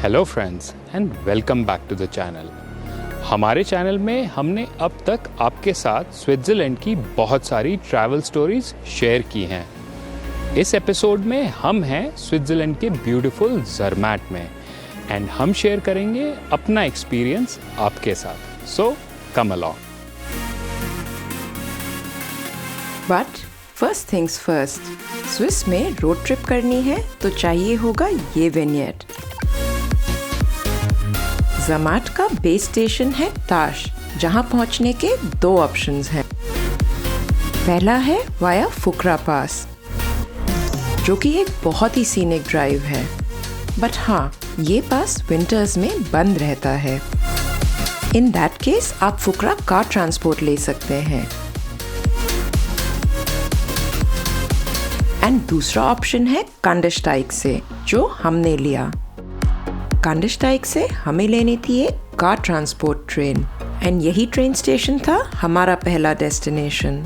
Hello friends and welcome back to the channel. हमारे channel में हमने अब तक आपके साथ स्विट्ज़रलैंड की बहुत सारी ट्रैवल स्टोरीज शेयर की हैं। इस एपिसोड में हम हैं स्विट्ज़रलैंड के ब्यूटीफुल ज़रमैट में एंड हम शेयर करेंगे अपना एक्सपीरियंस आपके साथ। So come along. But first things first, Swiss में रोड ट्रिप करनी है तो चाहिए होगा ये विनियट। ज़रमैट का बेस स्टेशन है ताश, जहां पहुंचने के दो ऑप्शंस हैं। पहला है वाया फुकरा पास, जो कि एक बहुत ही सीनिक ड्राइव है, बट हाँ, ये पास विंटर्स में बंद रहता है। इन दैट केस आप फुकरा कार ट्रांसपोर्ट ले सकते हैं। एंड दूसरा ऑप्शन है कांडस्टाइक से, जो हमने लिया। कांडस्टाइक से हमें लेनी थी एक कार ट्रांसपोर्ट ट्रेन एंड यही ट्रेन स्टेशन था हमारा पहला destination.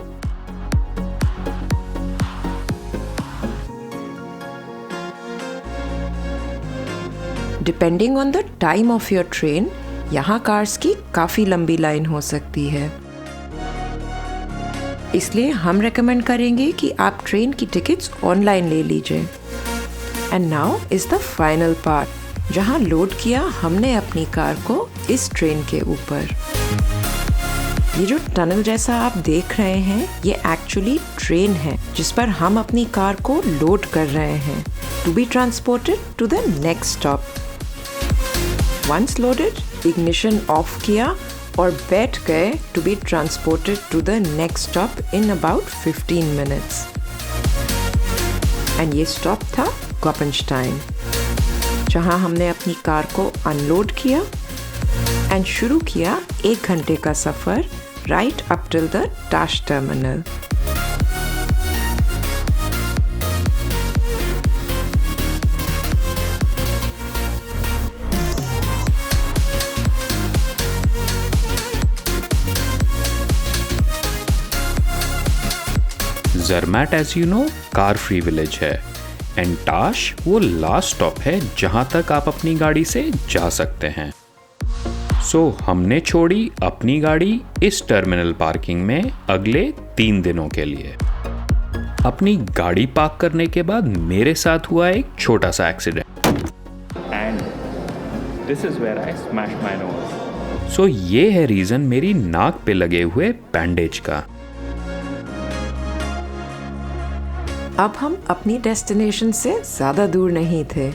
Depending on the time of your train, यहाँ कार्स की काफ़ी लंबी लाइन हो सकती है, इसलिए हम रेकमेंड करेंगे कि आप ट्रेन की टिकट्स ऑनलाइन ले लीजिए। And now is the final part, जहां लोड किया हमने अपनी कार को इस ट्रेन के ऊपर। ये जो टनल जैसा आप देख रहे हैं, ये एक्चुअली ट्रेन है जिस पर हम अपनी कार को लोड कर रहे हैं to be transported to the next stop. Once loaded, ignition off किया और बैठ गए to be transported to the next stop in about 15 minutes. And ये स्टॉप था गॉपेनस्टाइन, जहां हमने अपनी कार को अनलोड किया एंड शुरू किया 1 घंटे का सफ़र right up till the Tasch terminal. Zermatt as you know car free village है एंड ताश वो लास्ट स्टॉप है जहां तक आप अपनी गाड़ी से जा सकते हैं। सो हमने छोड़ी अपनी गाड़ी इस टर्मिनल पार्किंग में अगले 3 दिनों के लिए। अपनी गाड़ी पार्क करने के बाद मेरे साथ हुआ एक छोटा सा accident and this is where I smash my nose. So ये है रीजन मेरी नाक पे लगे हुए बैंडेज का। अब हम अपनी डेस्टिनेशन से ज़्यादा दूर नहीं थे।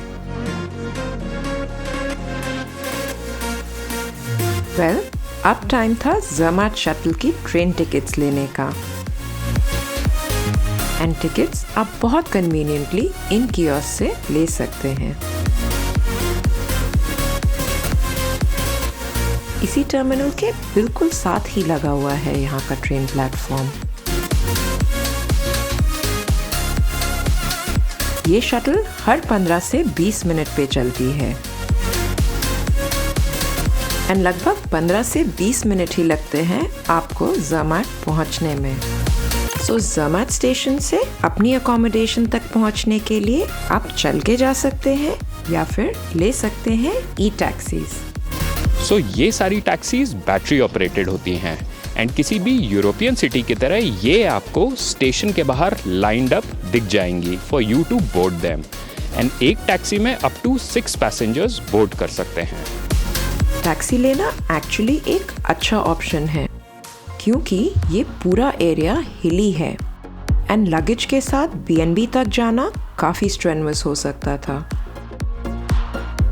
वेल, अब टाइम था ज़रमैट शटल की ट्रेन टिकट्स लेने का। एंड टिकट्स आप बहुत कन्वीनियंटली इन कियोस्क से ले सकते हैं। इसी टर्मिनल के बिल्कुल साथ ही लगा हुआ है यहाँ का ट्रेन प्लेटफॉर्म। ये शटल हर 15 से 20 मिनट पे चलती है एंड लगभग 15 से 20 मिनट ही लगते हैं आपको ज़रमैट पहुंचने में। सो ज़रमैट स्टेशन से अपनी अकोमोडेशन तक पहुंचने के लिए आप चल के जा सकते हैं या फिर ले सकते हैं ई टैक्सीज। सो ये सारी टैक्सीज बैटरी ऑपरेटेड होती हैं एंड किसी भी यूरोपियन सिटी की तरह ये आपको स्टेशन के बाहर लाइंड अप दिख जाएंगी for you to board them. And एक टैक्सी में अप टू 6 पैसेंजर्स बोर्ड कर सकते हैं। टैक्सी लेना एक्चुअली एक अच्छा ऑप्शन है, क्योंकि ये पूरा एरिया हिली है एंड लगेज के साथ B&B तक जाना काफ़ी स्ट्रेनवस हो सकता था।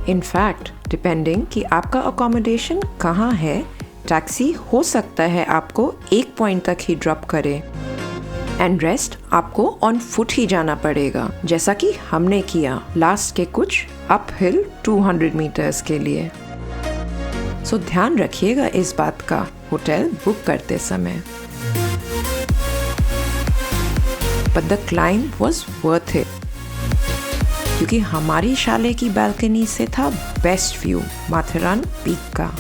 इनफैक्ट, डिपेंडिंग कि आपका अकोमोडेशन कहाँ है, टैक्सी हो सकता है आपको एक पॉइंट तक ही ड्रॉप करे एंड रेस्ट आपको ऑन फुट ही जाना पड़ेगा, जैसा कि हमने किया लास्ट के कुछ अप हिल 200 मीटर्स के लिए। सो ध्यान रखिएगा इस बात का होटल बुक करते समय। But the climb was worth it, क्योंकि हमारी शाले की बालकनी से था बेस्ट व्यू माथेरान पीक का।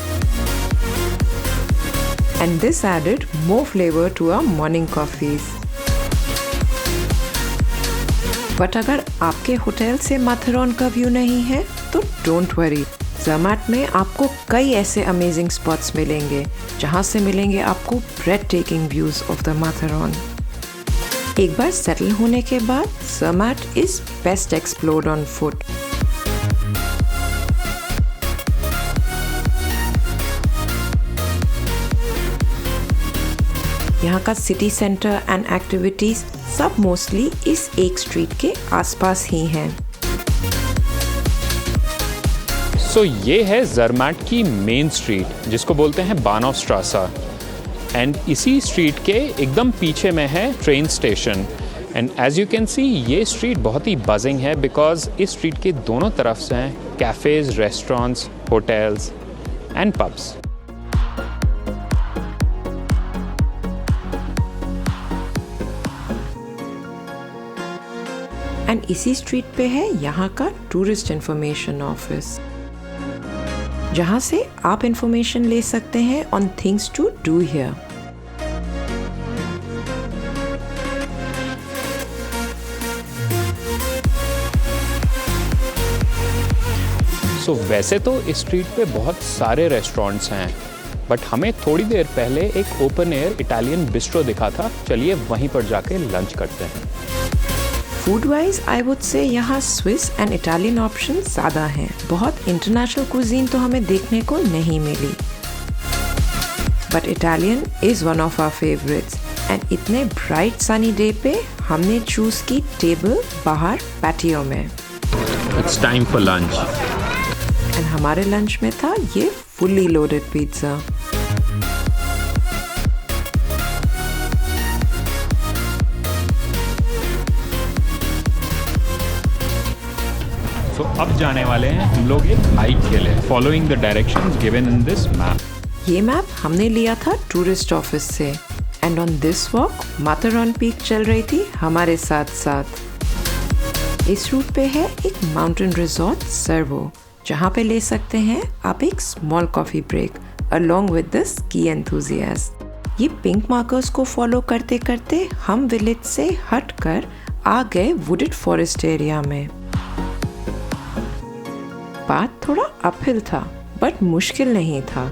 And this added more flavor to our morning coffees. But अगर आपके होटल से माथेरान का व्यू नहीं है तो तो डोंट वरी, ज़रमैट में आपको कई ऐसे अमेजिंग स्पॉट्स मिलेंगे जहाँ से मिलेंगे आपको breathtaking views of the Matterhorn. एक बार सेटल होने के बाद Zermatt is best explored on foot. यहाँ का सिटी सेंटर एंड एक्टिविटीज सब मोस्टली इस एक स्ट्रीट के आसपास ही हैं। सो ये है ज़रमैट की मेन स्ट्रीट जिसको बोलते हैं बानहॉफस्ट्रासा, एंड इसी स्ट्रीट के एकदम पीछे में है train station. And as you can see ये स्ट्रीट बहुत ही बजिंग है बिकॉज इस स्ट्रीट के दोनों तरफ से हैं cafes, restaurants, hotels and pubs. And इसी स्ट्रीट पे है यहाँ का टूरिस्ट इंफॉर्मेशन ऑफिस, जहाँ से आप इंफॉर्मेशन ले सकते हैं on things to do here. So वैसे तो इस स्ट्रीट पे बहुत सारे रेस्टोरेंट्स हैं, बट हमें थोड़ी देर पहले एक ओपन एयर इटालियन बिस्ट्रो दिखा था। चलिए वहीं पर जाके लंच करते हैं। Food wise I would say यहाँ स्विस एंड इटालियन ऑप्शन ज़्यादा हैं। बहुत इंटरनेशनल कुजीन तो हमें देखने को नहीं मिली, but Italian is one of our favourites. And इतने ब्राइट सनी डे पे हमने चूज़ की टेबल बाहर पैटियो में। It's time for lunch. And हमारे लंच में था ये फुल्ली लोडेड पिज्ज़ा। तो अब जाने वाले हैं हम लोग एक हाइक के लिए, following the directions given in this map. ये मैप हमने लिया था टूरिस्ट ऑफिस से। And on this walk Matterhorn peak चल रही थी हमारे साथ साथ। इस रूट पे है एक माउंटेन रिजॉर्ट सर्वो, जहाँ पे ले सकते हैं आप एक small coffee break along with the ski enthusiast. ये पिंक मार्कर्स को फॉलो करते करते हम विलेज से हटकर आ गए वुडेड फॉरेस्ट एरिया में। बात थोड़ा अपहिल था, बट मुश्किल नहीं था।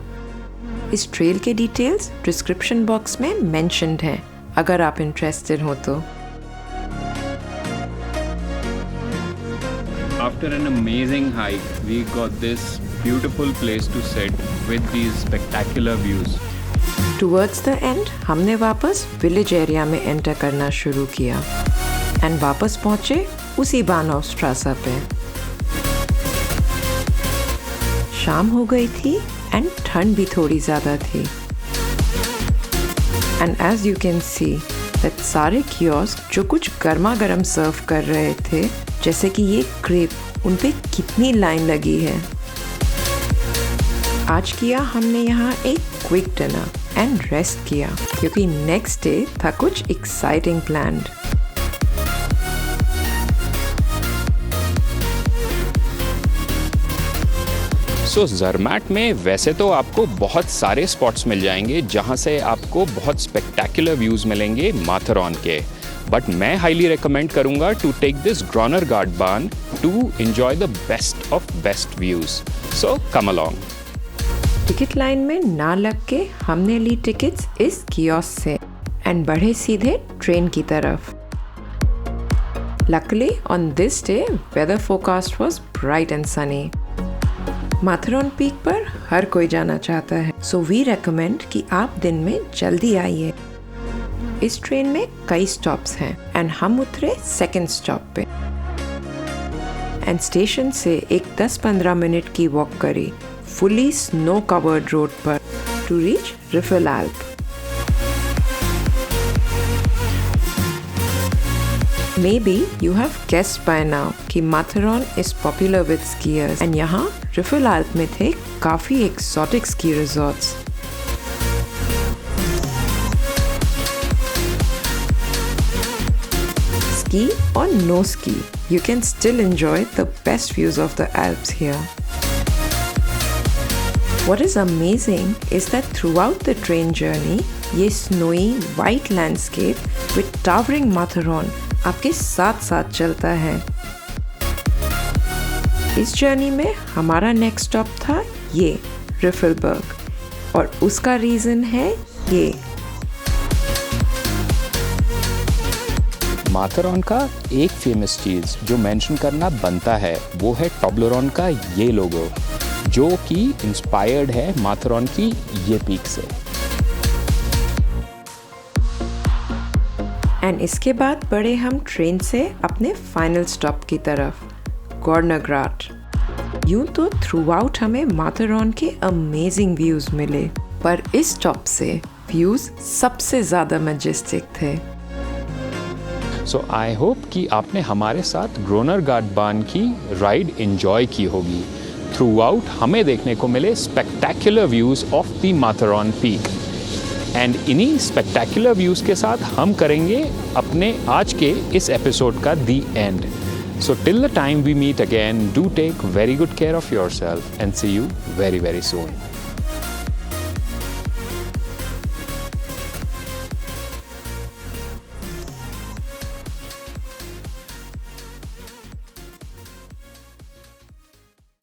इस ट्रेल के डिटेल्स डिस्क्रिप्शन बॉक्स में मेंशन्ड हैं, अगर आप इंटरेस्टेड हो तो। After an amazing hike, we got this beautiful place to sit with these spectacular views. Towards the end हमने वापस विलेज एरिया में एंटर करना शुरू किया एंड वापस पहुंचे उसी बानहॉफस्ट्रासा पे। शाम हो गई थी एंड ठंड भी थोड़ी ज़्यादा थी। And as you can see that सारे कियोस्क जो कुछ गर्मा गर्म सर्व कर रहे थे, जैसे कि ये क्रेप, उन पे कितनी लाइन लगी है। आज किया हमने यहाँ एक क्विक डिनर एंड रेस्ट किया, क्योंकि नेक्स्ट डे था कुछ एक्साइटिंग प्लान्ड। सो ज़रमैट में वैसे तो आपको बहुत सारे स्पॉट्स मिल जाएंगे जहाँ से आपको बहुत स्पेक्टेकुलर व्यूज़ मिलेंगे माथेरॉन के, बट मैं हाईली रिकमेंड करूँगा to take this Gornergrat Bahn to enjoy the best of best views. So come along. Ticket line में ना लग के हमने ली टिकट्स इस कियोस्क से एंड बढ़े सीधे ट्रेन की तरफ। Luckily on this day weather forecast was bright and sunny. Matterhorn peak पर हर कोई जाना चाहता है, सो वी रेकमेंड कि आप दिन में जल्दी आइए। इस ट्रेन में कई स्टॉप्स हैं एंड हम उतरे सेकंड स्टॉप पे एंड स्टेशन से एक 10-15 मिनट की वॉक करी फुली स्नो कवर्ड रोड पर to reach Riffelalp. Maybe you have guessed by now कि Matterhorn is popular with skiers and यहाँ रिफिल एल्प में थे काफ़ी exotic ski resorts। Ski or no ski, you can still enjoy the best views of the Alps here. What is amazing is that throughout the train journey, ये snowy white landscape with towering Matheron आपके साथ साथ चलता है। इस journey में हमारा next stop था ये रिफलबर्ग और उसका रीज़न है ये। माथेरॉन का एक फेमस चीज़ जो मेंशन करना बनता है वो है टोब्लेरोन का ये लोगो, जो कि इंस्पायर्ड है माथेरॉन की ये पीक से। एंड इसके बाद बढ़े हम ट्रेन से अपने फाइनल स्टॉप की तरफ, गॉर्नरग्राट। यूं तो थ्रू आउट हमें माथेरॉन के अमेजिंग व्यूज़ मिले, पर इस स्टॉप से व्यूज़ सबसे ज़्यादा मैजेस्टिक थे। सो आई होप कि आपने हमारे साथ ग्रोनरगार्टबान की राइड एंजॉय की होगी। थ्रू आउट हमें देखने को मिले spectacular views of the Matterhorn peak, and इन्हीं स्पेक्टेकुलर व्यूज़ के साथ हम करेंगे अपने आज के इस एपिसोड का the end. So till the time we meet again, do take very good care of yourself and see you very very soon.